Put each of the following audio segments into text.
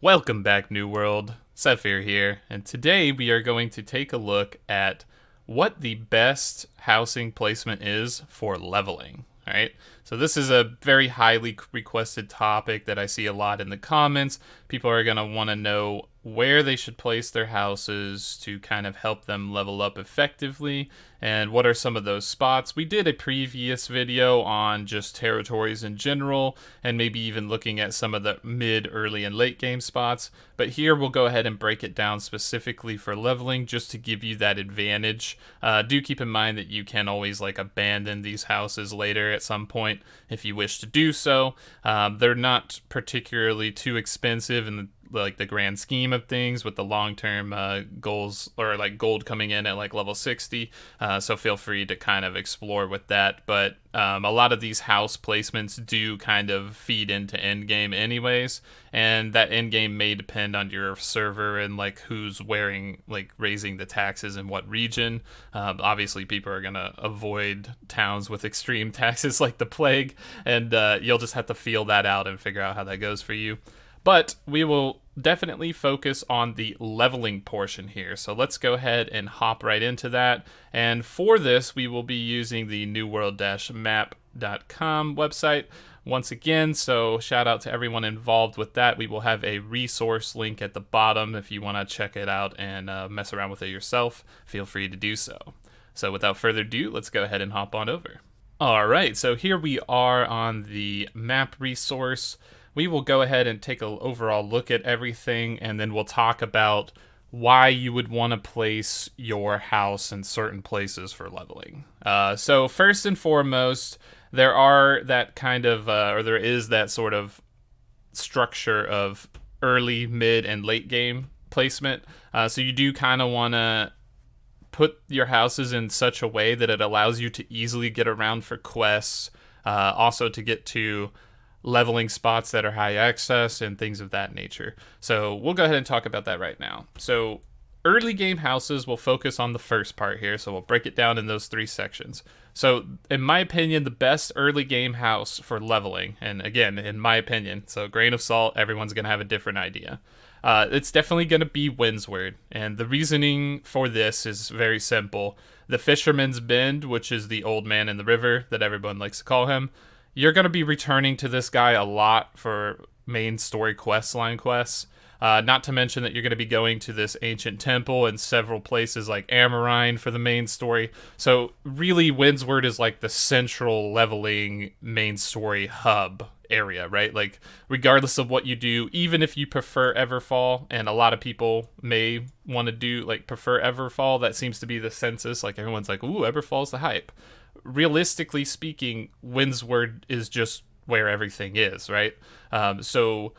Welcome back, New World. Sethphir here, and today we are going to take a look at what the best housing placement is for leveling. Alright, so this is a very highly requested topic that I see a lot in the comments. People are going to want to know where they should place their houses to kind of help them level up effectively, and what are some of those spots. We did a previous video on just territories in general, and maybe even looking at some of the mid, early, and late game spots, but here we'll go ahead and break it down specifically for leveling just to give you that advantage. Do keep in mind that you can always abandon these houses later at some point if you wish to do so. They're not particularly too expensive in the grand scheme of things, with the long-term goals, or gold coming in at level 60, so feel free to kind of explore with that. But a lot of these house placements do kind of feed into endgame anyways, and that endgame may depend on your server and who's raising the taxes in what region. Obviously people are gonna avoid towns with extreme taxes like the plague, and you'll just have to feel that out and figure out how that goes for you. But we will definitely focus on the leveling portion here. So let's go ahead and hop right into that. And for this, we will be using the newworld-map.com website once again. So shout out to everyone involved with that. We will have a resource link at the bottom if you want to check it out and mess around with it yourself. Feel free to do so. So without further ado, let's go ahead and hop on over. All right, so here we are on the map resource. We will go ahead and take an overall look at everything, and then we'll talk about why you would want to place your house in certain places for leveling. So first and foremost, there is that sort of structure of early, mid, and late game placement. So you do kind of want to put your houses in such a way that it allows you to easily get around for quests, also to get to leveling spots that are high access and things of that nature. So we'll go ahead and talk about that right now. So early game houses, will focus on the first part here, so we'll break it down in those three sections. So in my opinion, the best early game house for leveling, and again, in my opinion, so grain of salt, everyone's going to have a different idea. It's definitely going to be Windsward, and the reasoning for this is very simple. The Fisherman's Bend, which is the old man in the river that everyone likes to call him, you're going to be returning to this guy a lot for main story line quests. Not to mention that you're going to be going to this ancient temple and several places like Amarine for the main story. So really, Windsward is the central leveling main story hub area, right? Regardless of what you do, even if you prefer Everfall, and a lot of people may want to do prefer Everfall, that seems to be the census. Everyone's ooh, Everfall's the hype. Realistically speaking, Windsward is just where everything is, right? So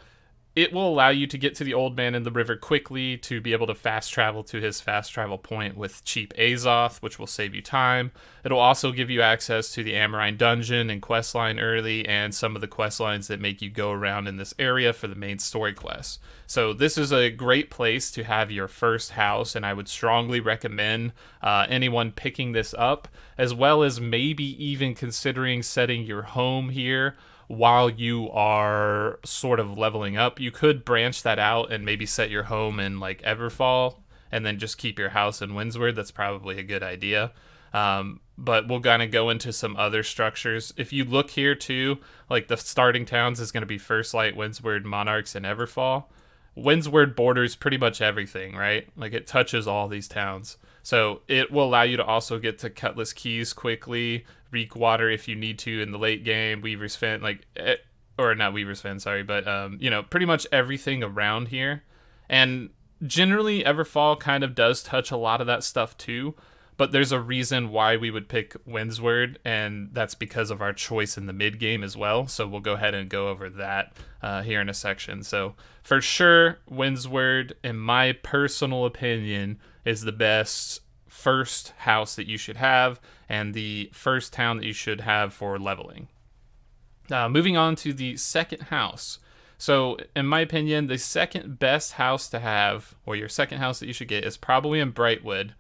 it will allow you to get to the old man in the river quickly, to be able to fast travel to his fast travel point with cheap Azoth, which will save you time. It'll also give you access to the Amarine dungeon and questline early, and some of the quest lines that make you go around in this area for the main story quests. So this is a great place to have your first house, and I would strongly recommend anyone picking this up, as well as maybe even considering setting your home here while you are sort of leveling up. You could branch that out and maybe set your home in Everfall, and then just keep your house in Windsward. That's probably a good idea. But we'll kind of go into some other structures. If you look here too, the starting towns is going to be First Light, Windsward, Monarchs, and Everfall. Windsward borders pretty much everything, right? It touches all these towns. So it will allow you to also get to Cutlass Keys quickly, Reekwater if you need to in the late game, Weaver's Fen, or not Weaver's Fen, sorry, but pretty much everything around here. And generally, Everfall kind of does touch a lot of that stuff too, but there's a reason why we would pick Windsward, and that's because of our choice in the mid game as well. So we'll go ahead and go over that here in a section. So for sure, Windsward, in my personal opinion, is the best first house that you should have, and the first town that you should have for leveling. Moving on to the second house. So in my opinion, the second best house to have, or your second house that you should get, is probably in Brightwood.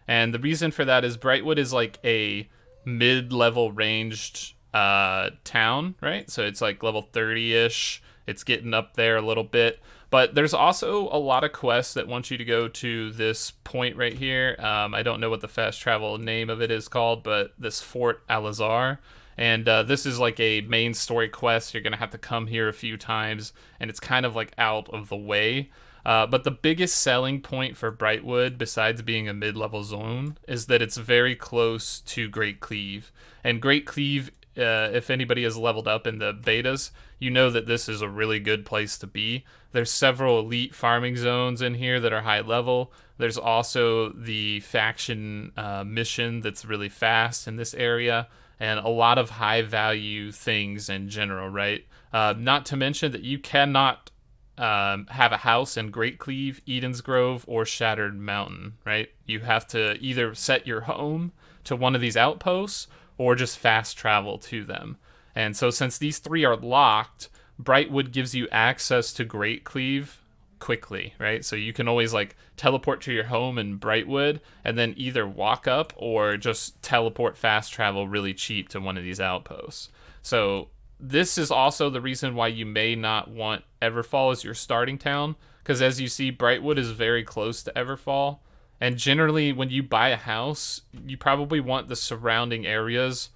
And the reason for that is Brightwood is a mid-level ranged town, right? So it's level 30-ish. It's getting up there a little bit. But there's also a lot of quests that want you to go to this point right here. I don't know what the fast travel name of it is called, but this Fort Alazar. And this is like a main story quest. You're going to have to come here a few times, and it's kind of like out of the way. But the biggest selling point for Brightwood, besides being a mid-level zone, is that it's very close to Great Cleave. And Great Cleave, if anybody has leveled up in the betas, you know that this is a really good place to be. There's several elite farming zones in here that are high level. There's also the faction mission that's really fast in this area, and a lot of high value things in general, right? Not to mention that you cannot have a house in Great Cleave, Eden's Grove, or Shattered Mountain, right? You have to either set your home to one of these outposts or just fast travel to them. And so since these three are locked, Brightwood gives you access to Great Cleave quickly, right? So you can always like teleport to your home in Brightwood and then either walk up or just teleport fast travel really cheap to one of these outposts. So this is also the reason why you may not want Everfall as your starting town, because as you see, Brightwood is very close to Everfall, and generally when you buy a house, you probably want the surrounding areas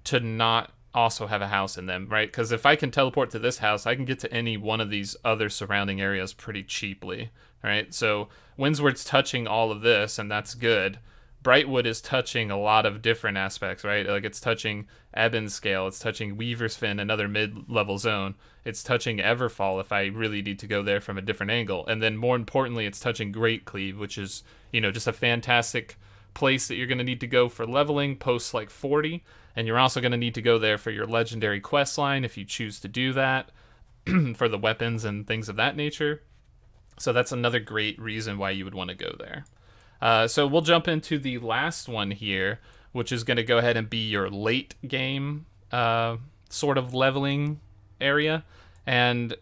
to not also have a house in them, right? Because if I can teleport to this house, I can get to any one of these other surrounding areas pretty cheaply, right? So Windsward's touching all of this, and that's good. Brightwood is touching a lot of different aspects, right? Like it's touching Ebonscale, it's touching Weaver's Fin, another mid-level zone. It's touching Everfall if I really need to go there from a different angle. And then more importantly, it's touching Great Cleave, which is, you know, just a fantastic place that you're going to need to go for leveling post like 40. And you're also going to need to go there for your legendary quest line if you choose to do that, for the weapons and things of that nature. So that's another great reason why you would want to go there. So we'll jump into the last one here, which is going to go ahead and be your late game sort of leveling area. And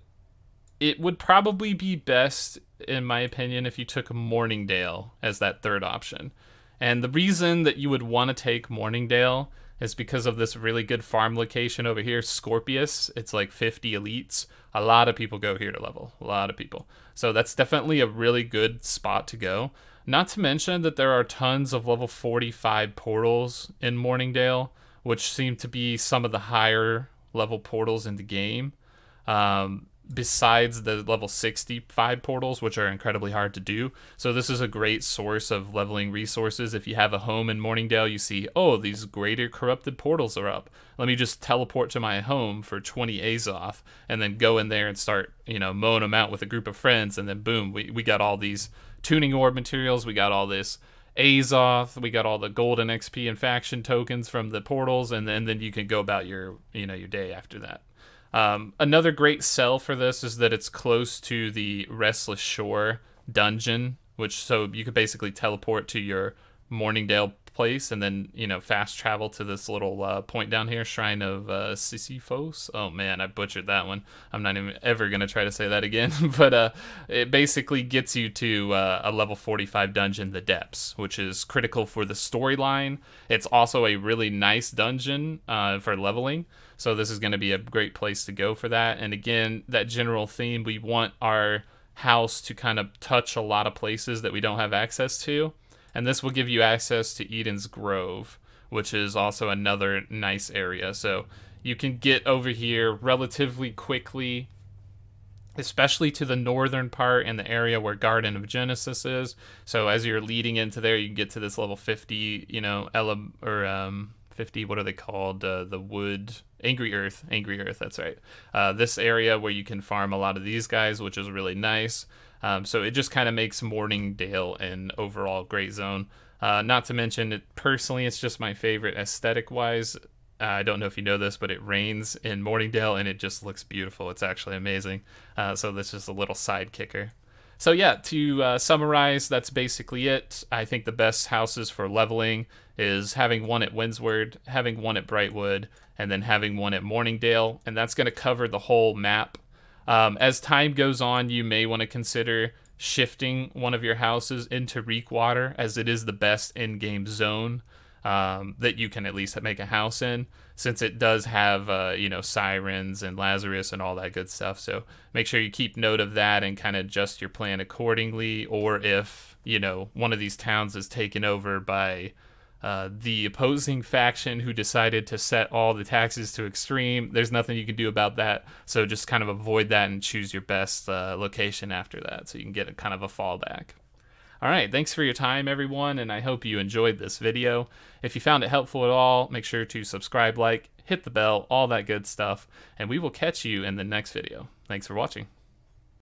it would probably be best, in my opinion, if you took Mourningdale as that third option. And the reason that you would want to take Mourningdale is because of this really good farm location over here, Scorpius. It's like 50 elites. A lot of people go here to level, a lot of people. So that's definitely a really good spot to go. Not to mention that there are tons of level 45 portals in Mourningdale, which seem to be some of the higher level portals in the game. Besides the level 65 portals, which are incredibly hard to do. So this is a great source of leveling resources. If you have a home in Mourningdale, you see, oh, these greater corrupted portals are up. Let me just teleport to my home for 20 Azoth and then go in there and start, you know, mowing them out with a group of friends. And then boom, we got all these tuning orb materials. We got all this Azoth. We got all the golden XP and faction tokens from the portals. And then you can go about your, you know, your day after that. Another great sell for this is that it's close to the Restless Shore dungeon, which so you could basically teleport to your Mourningdale place and then, you know, fast travel to this little point down here, Shrine of Sisyphos. Oh man, I butchered that one. I'm not even ever going to try to say that again. But it basically gets you to a level 45 dungeon, the Depths, which is critical for the storyline. It's also a really nice dungeon for leveling. So this is going to be a great place to go for that. And again, that general theme, we want our house to kind of touch a lot of places that we don't have access to. And this will give you access to Eden's Grove, which is also another nice area. So you can get over here relatively quickly, especially to the northern part and the area where Garden of Genesis is. So as you're leading into there, you can get to this level 50, you know, 50, what are they called? The wood, Angry Earth, that's right. This area where you can farm a lot of these guys, which is really nice. So it just kind of makes Mourningdale an overall great zone. Not to mention, personally, it's just my favorite aesthetic-wise. I don't know if you know this, but it rains in Mourningdale, and it just looks beautiful. It's actually amazing. So this is a little side kicker. So yeah, to summarize, that's basically it. I think the best houses for leveling is having one at Windsward, having one at Brightwood, and then having one at Mourningdale, and that's going to cover the whole map. As time goes on, you may want to consider shifting one of your houses into Reekwater, as it is the best in-game zone. that you can at least make a house in, since it does have, sirens and Lazarus and all that good stuff. So make sure you keep note of that and kind of adjust your plan accordingly. Or if, one of these towns is taken over by the opposing faction who decided to set all the taxes to extreme, there's nothing you can do about that. So just kind of avoid that and choose your best location after that, so you can get a kind of a fallback. All right, thanks for your time, everyone, and I hope you enjoyed this video. If you found it helpful at all, make sure to subscribe, hit the bell, all that good stuff, and we will catch you in the next video. Thanks for watching.